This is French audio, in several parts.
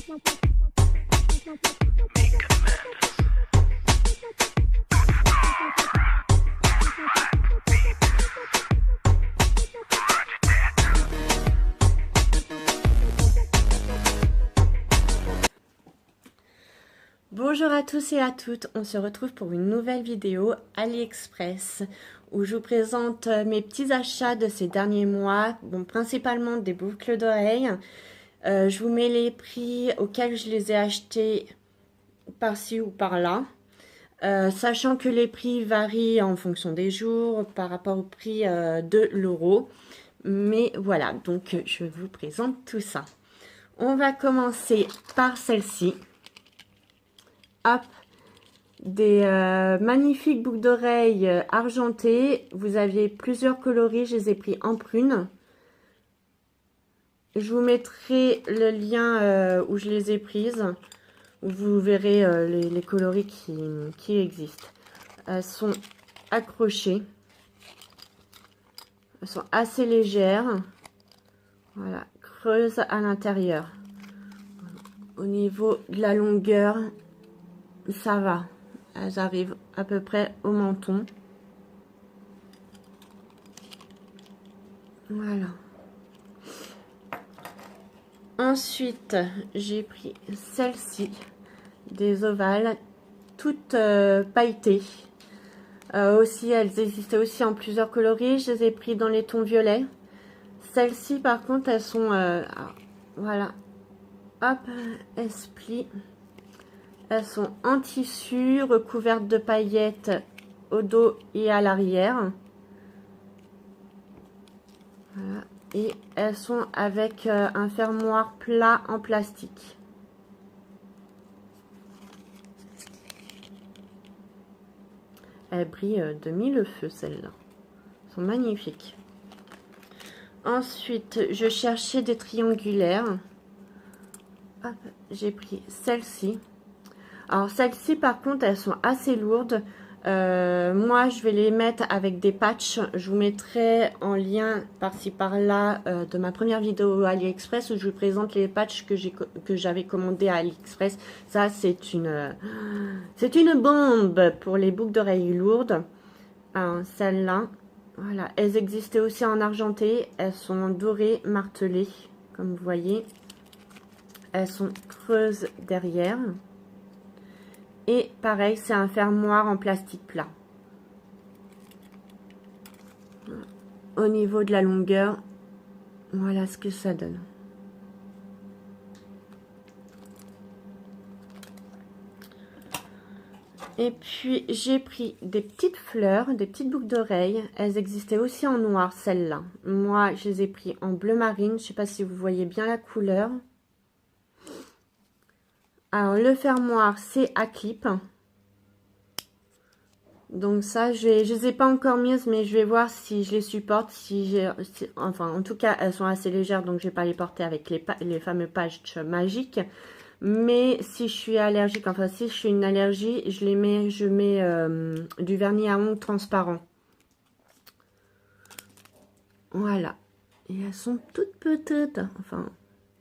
Bonjour à tous et à toutes, on se retrouve pour une nouvelle vidéo AliExpress où je vous présente mes petits achats de ces derniers mois, bon, principalement des boucles d'oreilles. Je vous mets les prix auxquels je les ai achetés par-ci ou par-là, sachant que les prix varient en fonction des jours par rapport au prix de l'euro. Mais voilà, donc je vous présente tout ça. On va commencer par celle-ci. Hop, des magnifiques boucles d'oreilles argentées. Vous aviez plusieurs coloris, je les ai pris en prune. Je vous mettrai le lien où je les ai prises, où vous verrez les coloris qui existent. Elles sont accrochées. Elles sont assez légères. Voilà, creuses à l'intérieur. Au niveau de la longueur, ça va. Elles arrivent à peu près au menton. Voilà. Ensuite, j'ai pris celle-ci, des ovales, toutes pailletées. Aussi, elles existaient aussi en plusieurs coloris. Je les ai pris dans les tons violets. Celles-ci, par contre, elles sont... voilà. Hop, elles se plient. Elles sont en tissu, recouvertes de paillettes au dos et à l'arrière. Voilà. Et elles sont avec un fermoir plat en plastique. Elles brillent de mille feux, celles-là. Elles sont magnifiques. Ensuite, je cherchais des triangulaires. J'ai pris celle-ci. Alors, celles-ci, par contre, elles sont assez lourdes. Moi, je vais les mettre avec des patchs. Je vous mettrai en lien par-ci par-là de ma première vidéo AliExpress où je vous présente les patchs que j'avais commandés à AliExpress. Ça, c'est une bombe pour les boucles d'oreilles lourdes. Celles-là, voilà, elles existaient aussi en argenté. Elles sont dorées, martelées, comme vous voyez. Elles sont creuses derrière. Et pareil, c'est un fermoir en plastique plat. Au niveau de la longueur, voilà ce que ça donne. Et puis, j'ai pris des petites fleurs, des petites boucles d'oreilles. Elles existaient aussi en noir, celles-là. Moi, je les ai pris en bleu marine. Je ne sais pas si vous voyez bien la couleur. Alors, le fermoir, c'est à clip. Donc ça, je les ai pas encore mises, mais je vais voir si je les supporte. Enfin, en tout cas, elles sont assez légères, donc je vais pas les porter avec les fameux patchs magiques. Mais si je suis allergique, enfin si je suis une allergie, je mets du vernis à ongles transparent. Voilà. Et elles sont toutes petites. Enfin,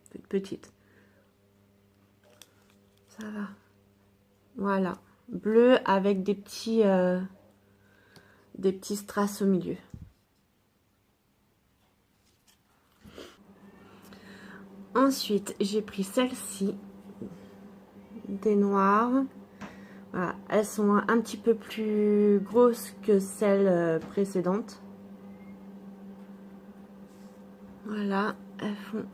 toutes petites. Ça va. Voilà. Bleu avec des petits strass au milieu. Ensuite, j'ai pris celle-ci, des noirs. Voilà, elles sont un petit peu plus grosses que celles précédentes. Voilà, elles font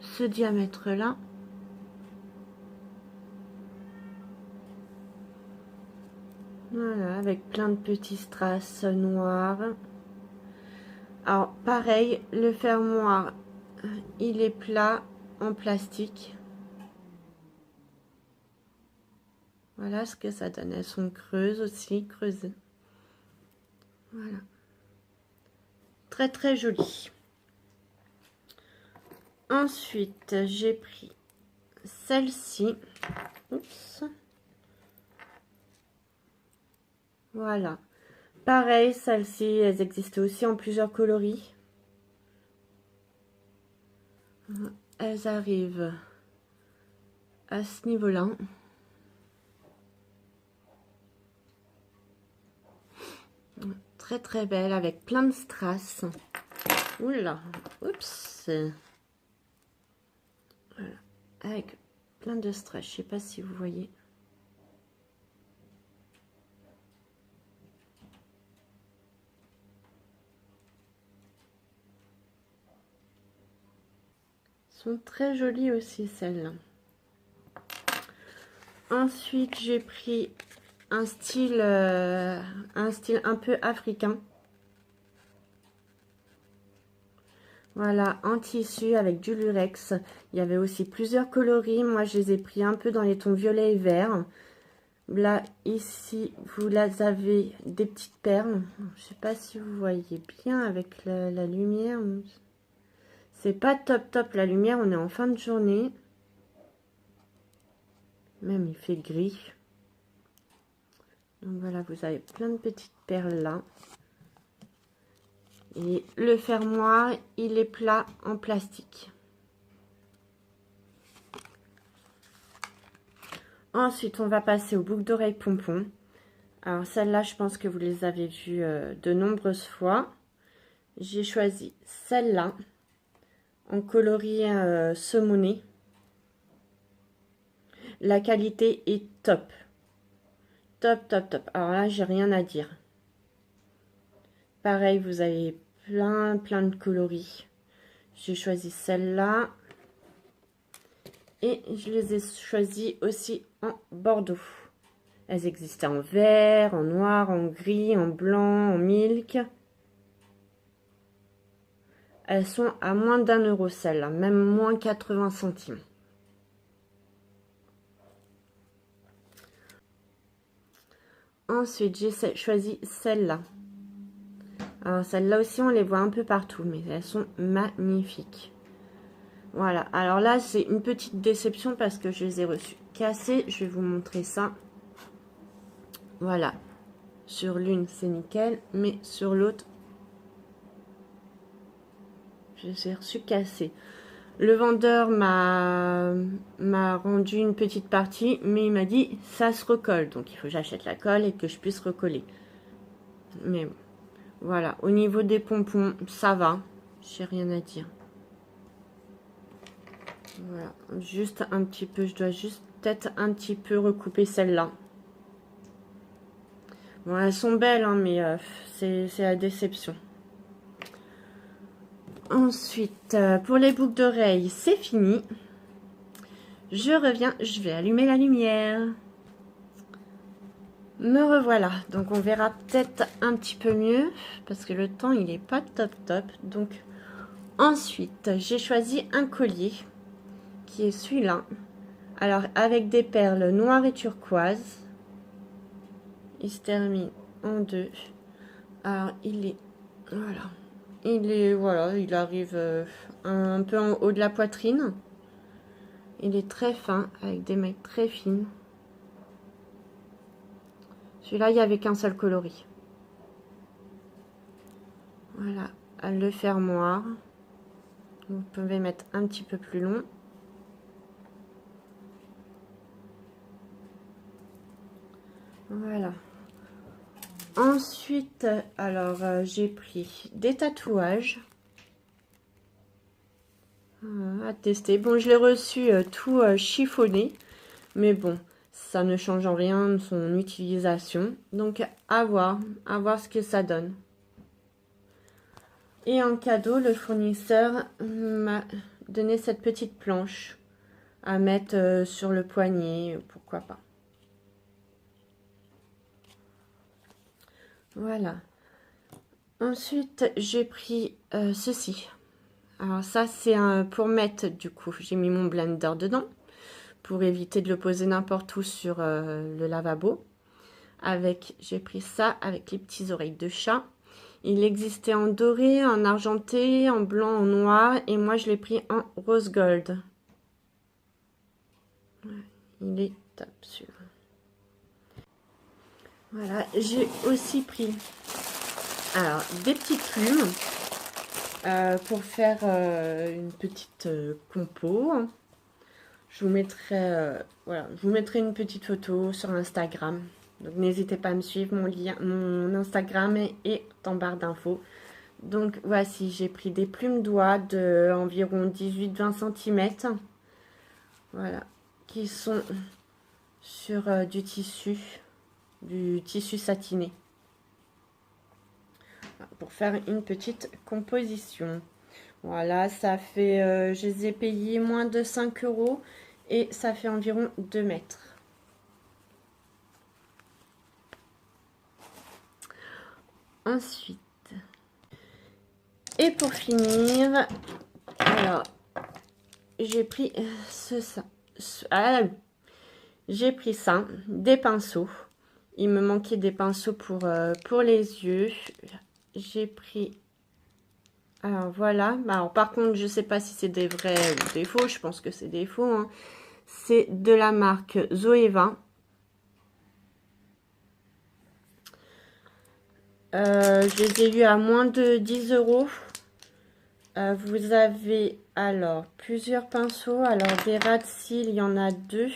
ce diamètre-là. Voilà, avec plein de petits strass noirs. Alors, pareil, le fermoir, il est plat en plastique. Voilà ce que ça donne. Elles sont creuses aussi, creusées. Voilà. Très, très joli. Ensuite, j'ai pris celle-ci. Oups. Voilà. Pareil, celles-ci, elles existent aussi en plusieurs coloris. Elles arrivent à ce niveau-là. Très très belle avec plein de strass. Oula, oups. Voilà, avec plein de strass. Je sais pas si vous voyez. Sont très jolies aussi celles-là. Ensuite, j'ai pris un style un peu africain. Voilà, en tissu avec du lurex. Il y avait aussi plusieurs coloris. Moi, je les ai pris un peu dans les tons violet et vert. Là, ici, vous avez des petites perles. Je sais pas si vous voyez bien avec la lumière. C'est pas top top la lumière. On est en fin de journée. Même il fait gris. Donc voilà, vous avez plein de petites perles là. Et le fermoir, il est plat en plastique. Ensuite, on va passer aux boucles d'oreilles pompons. Alors celles-là, je pense que vous les avez vues de nombreuses fois. J'ai choisi celle-là en coloris saumoné. La qualité est top. Top, top, top. Alors là, j'ai rien à dire. Pareil, vous avez plein de coloris. J'ai choisi celle-là. Et je les ai choisies aussi en bordeaux. Elles existaient en vert, en noir, en gris, en blanc, en milk. Elles sont à moins d'1 € celles-là, même moins 80 centimes. Ensuite, j'ai choisi celle-là. Alors, celles-là aussi, on les voit un peu partout, mais elles sont magnifiques. Voilà, alors là, c'est une petite déception parce que je les ai reçues cassées. Je vais vous montrer ça. Voilà. Sur l'une, c'est nickel, mais sur l'autre, je les ai reçues cassées. Le vendeur m'a rendu une petite partie, mais il m'a dit ça se recolle. Donc il faut que j'achète la colle et que je puisse recoller. Mais bon, voilà. Au niveau des pompons, ça va. J'ai rien à dire. Voilà. Juste un petit peu. Je dois juste peut-être un petit peu recouper celle-là. Bon, elles sont belles, hein, mais c'est la déception. Ensuite, pour les boucles d'oreilles, c'est fini. Je reviens, je vais allumer la lumière. Me revoilà. Donc on verra peut-être un petit peu mieux parce que le temps il est pas top top. Donc ensuite, j'ai choisi un collier qui est celui-là. Alors avec des perles noires et turquoise. Il se termine en deux. Alors il est voilà, il arrive un peu en haut de la poitrine. Il est très fin avec des mailles très fines. Celui-là, il n'y avait qu'un seul coloris. Voilà, le fermoir. Vous pouvez mettre un petit peu plus long. Voilà. Ensuite, alors, j'ai pris des tatouages. À tester. Bon, je l'ai reçu tout chiffonné. Mais bon, ça ne change en rien de son utilisation. Donc, à voir ce que ça donne. Et en cadeau, le fournisseur m'a donné cette petite planche à mettre sur le poignet, pourquoi pas. Voilà. Ensuite, j'ai pris ceci. Alors ça, c'est pour mettre, du coup, j'ai mis mon blender dedans pour éviter de le poser n'importe où sur le lavabo. J'ai pris ça avec les petites oreilles de chat. Il existait en doré, en argenté, en blanc, en noir. Et moi, je l'ai pris en rose gold. Il est top, celui-là. Voilà, j'ai aussi pris alors, des petites plumes pour faire une petite compo. Je vous mettrai, voilà, je vous mettrai une petite photo sur Instagram. Donc n'hésitez pas à me suivre, mon Instagram est en barre d'infos. Donc voici, j'ai pris des plumes d'oie de environ 18-20 cm. Voilà, qui sont sur du tissu satiné. Pour faire une petite composition. Voilà, ça fait, je les ai payés moins de 5 € et ça fait environ 2 mètres. Ensuite, et pour finir, alors, j'ai pris j'ai pris ça, des pinceaux. Il me manquait des pinceaux pour les yeux. J'ai pris... Alors voilà. Alors par contre, je sais pas si c'est des vrais ou des faux. Je pense que c'est des faux. Hein. C'est de la marque Zoeva. Je les ai eu à moins de 10 €. Vous avez alors plusieurs pinceaux. Alors des ras de cils, il y en a 2.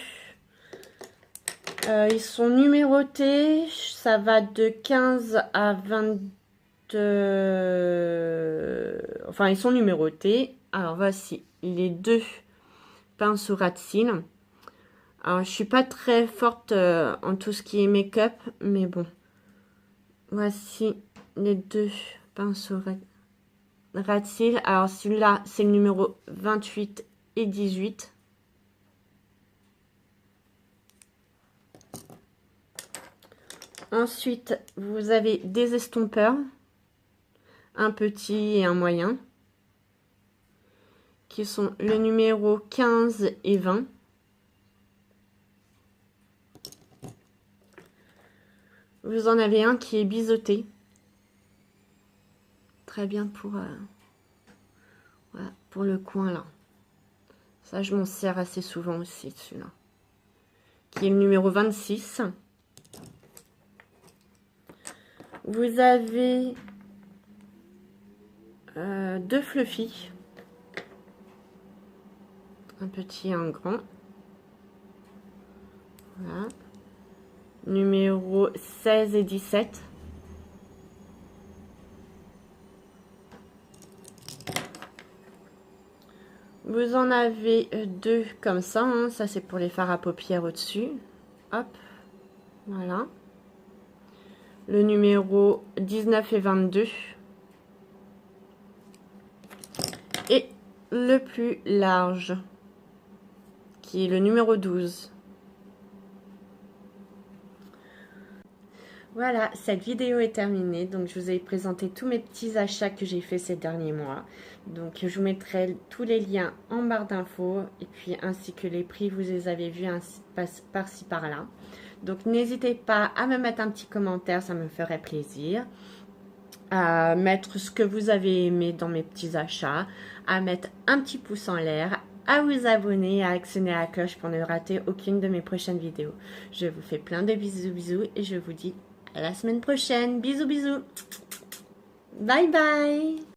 Ils sont numérotés. Ça va de 15 à 22. Enfin, ils sont numérotés. Alors voici les 2 pinceaux ras de cils. Alors je suis pas très forte en tout ce qui est make-up, mais bon. Voici les 2 pinceaux ras de cils. Alors celui-là, c'est le numéro 28 et 18. Ensuite, vous avez des estompeurs, un petit et un moyen, qui sont le numéro 15 et 20. Vous en avez un qui est biseauté. Très bien voilà, pour le coin là. Ça, je m'en sers assez souvent aussi, celui-là. Qui est le numéro 26. Vous avez 2 fluffy. Un petit et un grand. Voilà. Numéro 16 et 17. Vous en avez 2 comme ça. Hein. Ça, c'est pour les fards à paupières au-dessus. Hop. Voilà. Le numéro 19 et 22. Et le plus large, qui est le numéro 12. Voilà, cette vidéo est terminée. Donc, je vous ai présenté tous mes petits achats que j'ai fait ces derniers mois. Donc, je vous mettrai tous les liens en barre d'infos. Et puis, ainsi que les prix, vous les avez vus par-ci, par-là. Donc, n'hésitez pas à me mettre un petit commentaire, ça me ferait plaisir. À mettre ce que vous avez aimé dans mes petits achats. À mettre un petit pouce en l'air. À vous abonner, à actionner la cloche pour ne rater aucune de mes prochaines vidéos. Je vous fais plein de bisous et je vous dis à la semaine prochaine. Bisous. Bye bye.